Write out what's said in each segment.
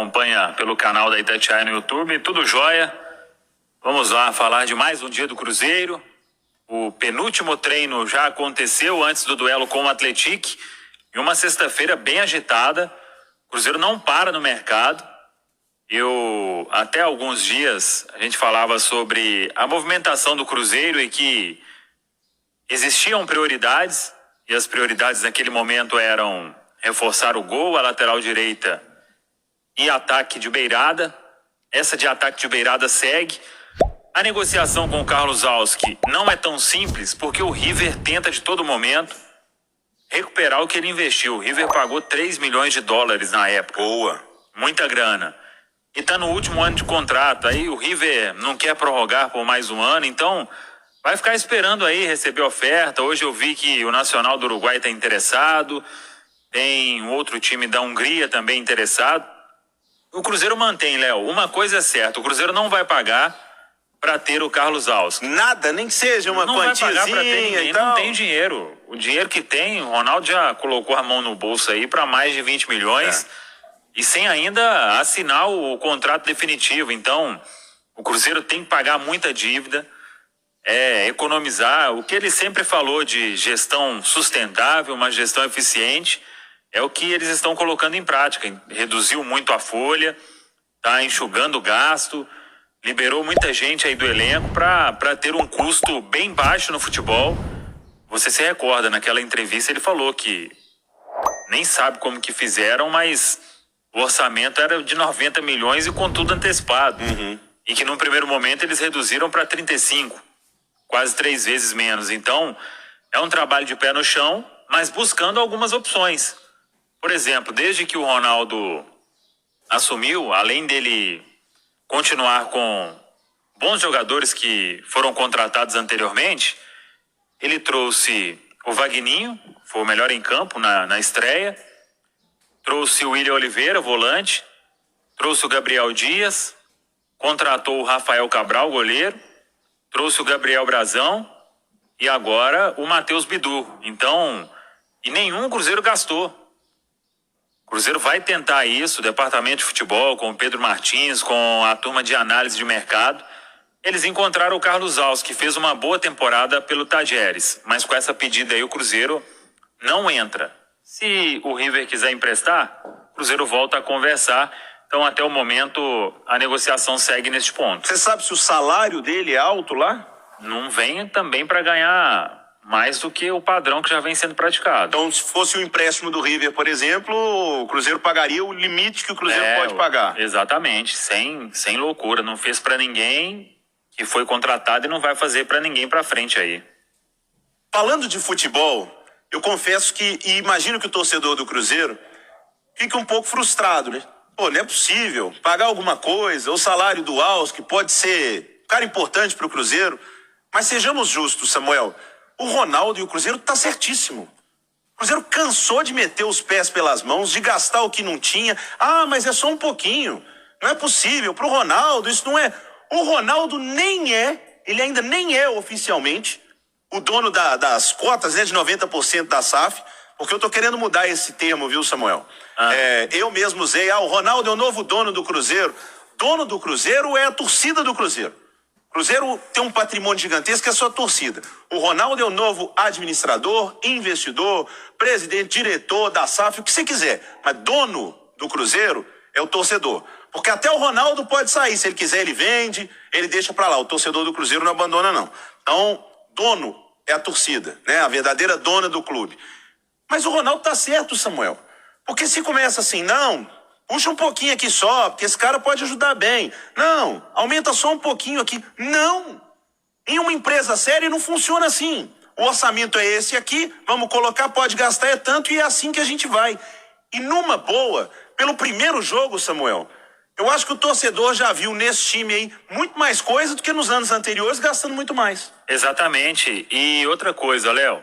acompanha pelo canal da Itatiaia no YouTube, tudo jóia. Vamos lá falar de mais um dia do Cruzeiro. O penúltimo treino já aconteceu antes do duelo com o Atlético. E uma sexta-feira bem agitada. O Cruzeiro não para no mercado. Até alguns dias, a gente falava sobre a movimentação do Cruzeiro e que existiam prioridades. E as prioridades naquele momento eram reforçar o gol, a lateral direita e ataque de beirada. Essa de ataque de beirada segue. A negociação com o Carlos Auski não é tão simples, porque o River tenta de todo momento recuperar o que ele investiu. O River pagou 3 milhões de dólares na época. Boa. Muita grana. E está no último ano de contrato. Aí o River não quer prorrogar por mais um ano, então vai ficar esperando aí receber oferta. Hoje eu vi que o Nacional do Uruguai está interessado. Tem um outro time da Hungria também interessado. O Cruzeiro mantém, Léo. Uma coisa é certa, o Cruzeiro não vai pagar para ter o Carlos Auski. Nada, nem que seja uma quantiazinha. Não vai pagar para ter ninguém, então... não tem dinheiro. O dinheiro que tem, o Ronaldo já colocou a mão no bolso aí para mais de 20 milhões e sem ainda assinar o contrato definitivo. Então, o Cruzeiro tem que pagar muita dívida, economizar. O que ele sempre falou de gestão sustentável, uma gestão eficiente, é o que eles estão colocando em prática. Reduziu muito a folha, está enxugando o gasto, liberou muita gente aí do elenco para ter um custo bem baixo no futebol. Você se recorda, naquela entrevista ele falou que nem sabe como que fizeram, mas o orçamento era de 90 milhões e com tudo antecipado. E que no primeiro momento eles reduziram para 35, quase 3 vezes menos. Então, é um trabalho de pé no chão, mas buscando algumas opções. Por exemplo, desde que o Ronaldo assumiu, além dele continuar com bons jogadores que foram contratados anteriormente, ele trouxe o Vagninho, foi o melhor em campo na estreia, trouxe o William Oliveira, volante, trouxe o Gabriel Dias, contratou o Rafael Cabral, goleiro, trouxe o Gabriel Brazão e agora o Matheus Bidu. Então, e nenhum Cruzeiro gastou. O Cruzeiro vai tentar isso, o departamento de futebol, com o Pedro Martins, com a turma de análise de mercado. Eles encontraram o Carlos Auski, que fez uma boa temporada pelo Tajeres, mas com essa pedida aí o Cruzeiro não entra. Se o River quiser emprestar, o Cruzeiro volta a conversar. Então, até o momento, a negociação segue neste ponto. Você sabe se o salário dele é alto lá? Não vem também para ganhar mais do que o padrão que já vem sendo praticado. Então, se fosse o empréstimo do River, por exemplo, o Cruzeiro pagaria o limite que o Cruzeiro pode pagar. Exatamente, sem loucura. Não fez para ninguém que foi contratado e não vai fazer para ninguém para frente aí. Falando de futebol, eu confesso que, e imagino que o torcedor do Cruzeiro fica um pouco frustrado, né? Pô, não é possível pagar alguma coisa, o salário do Auski pode ser um cara importante para o Cruzeiro, mas sejamos justos, Samuel. O Ronaldo e o Cruzeiro tá certíssimo. O Cruzeiro cansou de meter os pés pelas mãos, de gastar o que não tinha. Ah, mas é só um pouquinho. Não é possível. Pro Ronaldo, isso não é... O Ronaldo ele ainda nem é oficialmente o dono das cotas, né, de 90% da SAF, porque eu tô querendo mudar esse termo, viu, Samuel? Eu mesmo usei, o Ronaldo é o novo dono do Cruzeiro. Dono do Cruzeiro é a torcida do Cruzeiro. O Cruzeiro tem um patrimônio gigantesco que é a sua torcida. O Ronaldo é o novo administrador, investidor, presidente, diretor da SAF, o que você quiser. Mas dono do Cruzeiro é o torcedor. Porque até o Ronaldo pode sair. Se ele quiser, ele vende, ele deixa pra lá. O torcedor do Cruzeiro não abandona, não. Então, dono é a torcida, né? A verdadeira dona do clube. Mas o Ronaldo tá certo, Samuel. Porque se começa assim, não... Puxa um pouquinho aqui só, porque esse cara pode ajudar bem. Não, aumenta só um pouquinho aqui. Não! Em uma empresa séria não funciona assim. O orçamento é esse aqui, vamos colocar, pode gastar é tanto e é assim que a gente vai. E numa boa, pelo primeiro jogo, Samuel, eu acho que o torcedor já viu nesse time aí muito mais coisa do que nos anos anteriores, gastando muito mais. Exatamente. E outra coisa, Léo,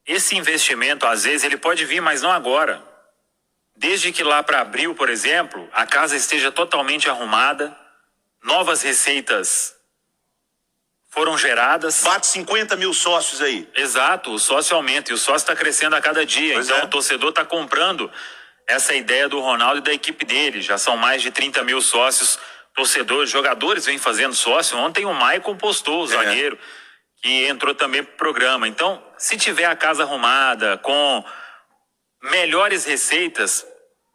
esse investimento, às vezes, ele pode vir, mas não agora. Desde que lá para abril, por exemplo, a casa esteja totalmente arrumada, novas receitas foram geradas. Bate 50 mil sócios aí. Exato, o sócio aumenta e o sócio está crescendo a cada dia. Pois então o torcedor está comprando essa ideia do Ronaldo e da equipe dele. Já são mais de 30 mil sócios, torcedores, jogadores vêm fazendo sócio. Ontem o Maicon postou, o zagueiro, que entrou também pro programa. Então, se tiver a casa arrumada, com melhores receitas,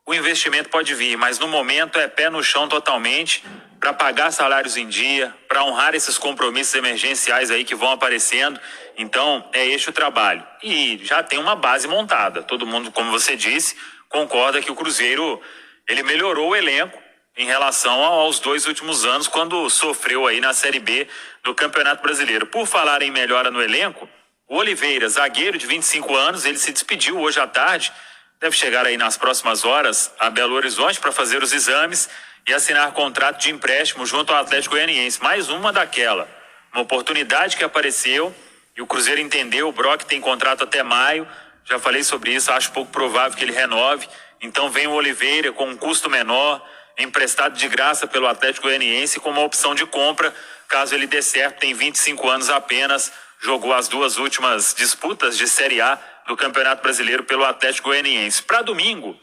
o investimento pode vir, mas no momento é pé no chão totalmente para pagar salários em dia, para honrar esses compromissos emergenciais aí que vão aparecendo. Então, é este o trabalho. E já tem uma base montada. Todo mundo, como você disse, concorda que o Cruzeiro, ele melhorou o elenco em relação aos 2 últimos anos, quando sofreu aí na Série B do Campeonato Brasileiro. Por falar em melhora no elenco, o Oliveira, zagueiro de 25 anos, ele se despediu hoje à tarde, deve chegar aí nas próximas horas a Belo Horizonte para fazer os exames e assinar contrato de empréstimo junto ao Atlético Goianiense. Mais uma daquela, uma oportunidade que apareceu e o Cruzeiro entendeu. O Brock tem contrato até maio, já falei sobre isso, acho pouco provável que ele renove. Então vem o Oliveira com um custo menor, emprestado de graça pelo Atlético Goianiense com uma opção de compra, caso ele dê certo. Tem 25 anos apenas, jogou as 2 últimas disputas de Série A do Campeonato Brasileiro pelo Atlético Goianiense. Para domingo,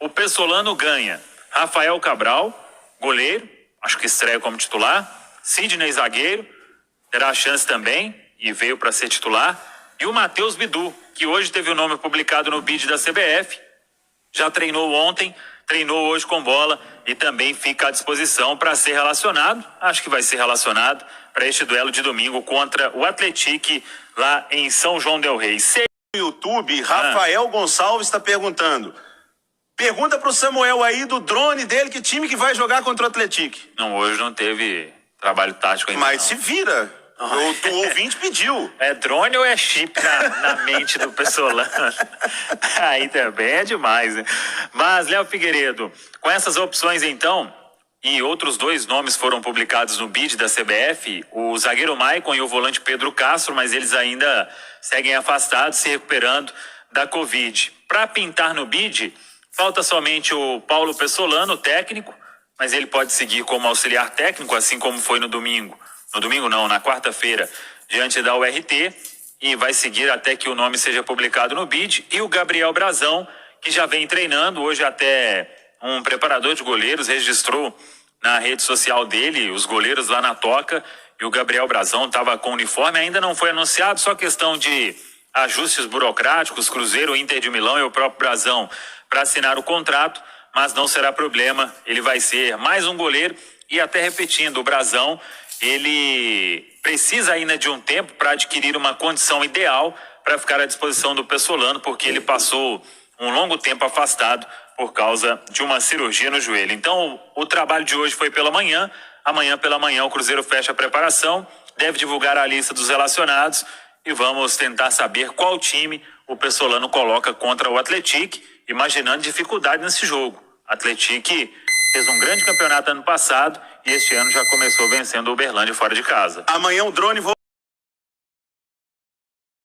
o Pessolano ganha Rafael Cabral, goleiro, acho que estreia como titular, Sidney, zagueiro, terá a chance também e veio para ser titular, e o Matheus Bidu, que hoje teve o nome publicado no bid da CBF, já treinou ontem, treinou hoje com bola e também fica à disposição para ser relacionado, acho que vai ser relacionado para este duelo de domingo contra o Atlético lá em São João del Rei. No YouTube, Rafael Gonçalves está perguntando. Pergunta pro Samuel aí do drone dele, que time que vai jogar contra o Atlético. Não, hoje não teve trabalho tático ainda. Mas não. se vira. O ouvinte pediu. É drone ou é chip na mente do Pessolano? Aí também é demais, né? Mas, Léo Figueiredo, com essas opções então, e outros 2 nomes foram publicados no bid da CBF, o zagueiro Maicon e o volante Pedro Castro, mas eles ainda seguem afastados, se recuperando da Covid. Para pintar no bid, falta somente o Paulo Pessolano, técnico, mas ele pode seguir como auxiliar técnico, assim como foi no domingo. No domingo não, na quarta-feira, diante da URT, e vai seguir até que o nome seja publicado no bid. E o Gabriel Brazão, que já vem treinando, hoje até um preparador de goleiros registrou na rede social dele os goleiros lá na toca, e o Gabriel Brazão estava com uniforme, ainda não foi anunciado, só questão de ajustes burocráticos, Cruzeiro, Inter de Milão e o próprio Brazão para assinar o contrato, mas não será problema, ele vai ser mais um goleiro. E até repetindo, o Brazão, ele precisa ainda de um tempo para adquirir uma condição ideal para ficar à disposição do Pessolano, porque ele passou um longo tempo afastado por causa de uma cirurgia no joelho. Então, o trabalho de hoje foi pela manhã. Amanhã pela manhã o Cruzeiro fecha a preparação, deve divulgar a lista dos relacionados e vamos tentar saber qual time o Pessolano coloca contra o Atlético, imaginando dificuldade nesse jogo. Atlético fez um grande campeonato ano passado e este ano já começou vencendo o Uberlândia fora de casa. Amanhã o drone